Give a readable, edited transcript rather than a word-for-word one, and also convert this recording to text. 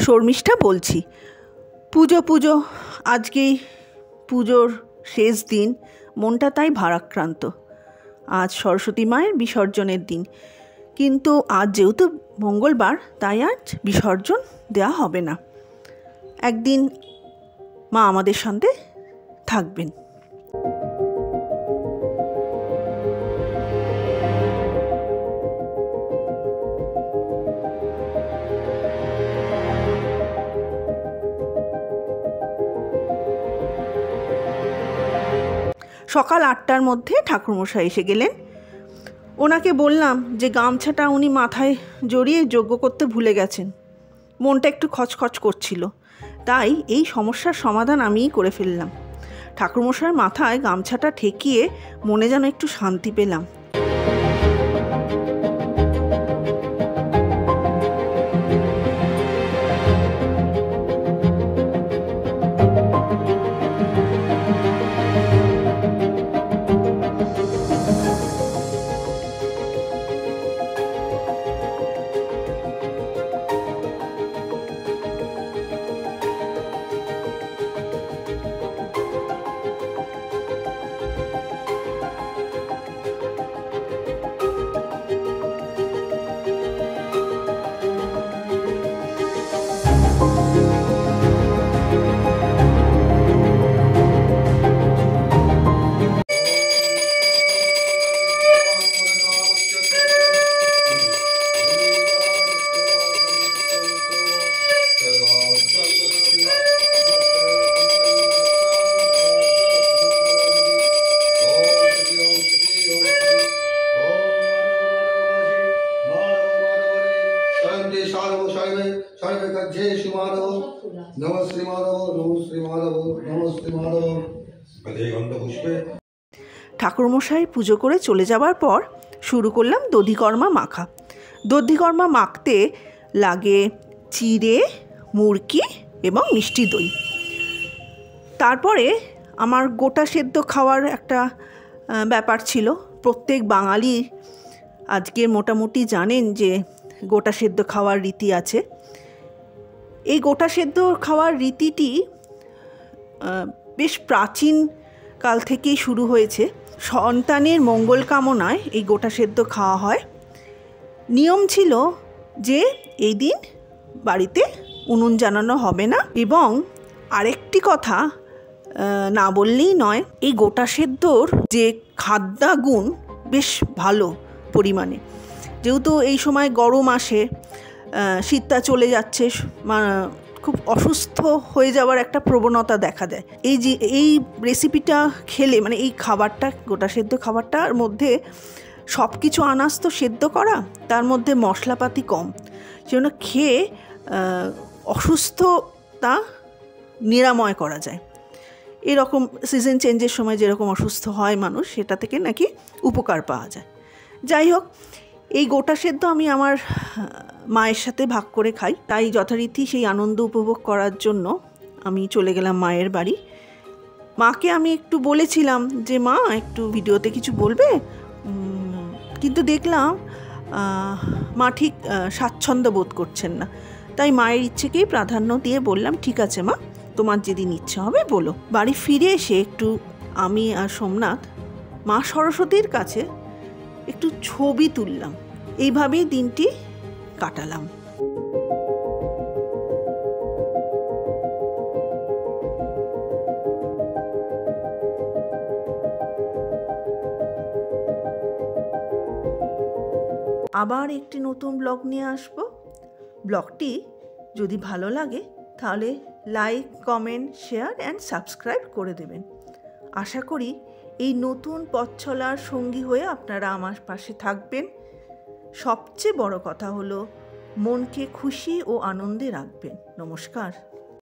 শর্মিষ্ঠা বলছি। পুজো আজকেই পুজোর শেষ দিন, মনটা তাই ভারাক্রান্ত। আজ সরস্বতী মায়ের বিসর্জনের দিন, কিন্তু আজ যেহেতু মঙ্গলবার তাই আজ বিসর্জন দেওয়া হবে না। একদিন মা আমাদের সঙ্গে থাকবেন। সকাল 8টার মধ্যে ঠাকুরমশাই এসে গেলেন। ওনাকে বললাম যে গামছাটা উনি মাথায় জড়িয়ে যজ্ঞ করতে ভুলে গেছেন। মনটা একটু খচখচ করছিল, তাই এই সমস্যার সমাধান আমিই করে ফেললাম। ঠাকুরমশাইয়ের মাথায় গামছাটা ঠেকিয়ে মনে যেন একটু শান্তি পেলাম। ঠাকুরমশাই পুজো করে চলে যাবার পর শুরু করলাম দধিকর্মা মাখা। দধিকর্মা মাখতে লাগে চিড়ে, মুরকি এবং মিষ্টি দই। তারপরে আমার গোটা সেদ্ধ খাওয়ার একটা ব্যাপার ছিল। প্রত্যেক বাঙালি আজকে মোটামুটি জানেন যে গোটা সেদ্ধ খাওয়ার রীতি আছে। এই গোটা সেদ্ধ খাওয়ার রীতিটি বেশ প্রাচীন কাল থেকেই শুরু হয়েছে। সন্তানের মঙ্গল কামনায় এই গোটা সেদ্ধ খাওয়া হয়। নিয়ম ছিল যে এই দিন বাড়িতে উনুন জ্বালানো হবে না, এবং আরেকটি কথা না বললেই নয়, এই গোটা সেদ্ধর যে খাদ্যাগুণ বেশ ভালো পরিমাণে। যেহেতু এই সময় গরম আসে, শীতটা চলে যাচ্ছে, খুব অসুস্থ হয়ে যাওয়ার একটা প্রবণতা দেখা দেয়। এই রেসিপিটা খেলে, মানে এই খাবারটা, গোটা সেদ্ধ খাবারটার মধ্যে সব কিছু আনাজ তো সেদ্ধ করা, তার মধ্যে মশলাপাতি কম, সেজন্য খেয়ে অসুস্থতা নিরাময় করা যায়। এরকম সিজন চেঞ্জের সময় যেরকম অসুস্থ হয় মানুষ, সেটা থেকে নাকি উপকার পাওয়া যায়। যাই হোক, এই গোটা সেদ্ধ আমি আমার মায়ের সাথে ভাগ করে খাই, তাই যথারীতি সেই আনন্দ উপভোগ করার জন্য আমি চলে গেলাম মায়ের বাড়ি। মাকে আমি একটু বলেছিলাম যে মা একটু ভিডিওতে কিছু বলবে, কিন্তু দেখলাম মা ঠিক স্বাচ্ছন্দ্য বোধ করছেন না। তাই মায়ের ইচ্ছেকেই প্রাধান্য দিয়ে বললাম, ঠিক আছে মা, তোমার যেদিন ইচ্ছে হবে বলো। বাড়ি ফিরে এসে একটু আমি আর সোমনাথ মা সরস্বতীর কাছে একটু ছবি তুললাম। এইভাবেই দিনটি কাটালাম। আবার একটি নতুন ব্লগ নিয়ে আসব। ব্লগটি যদি ভালো লাগে তাহলে like, comment, share and subscribe করে দেবেন। আশা করি এই নতুন পথ চলার সঙ্গী হয়ে আপনারা আমার পাশে থাকবেন। সবচেয়ে বড় কথা হলো মনকে খুশি ও আনন্দে রাখবেন। নমস্কার।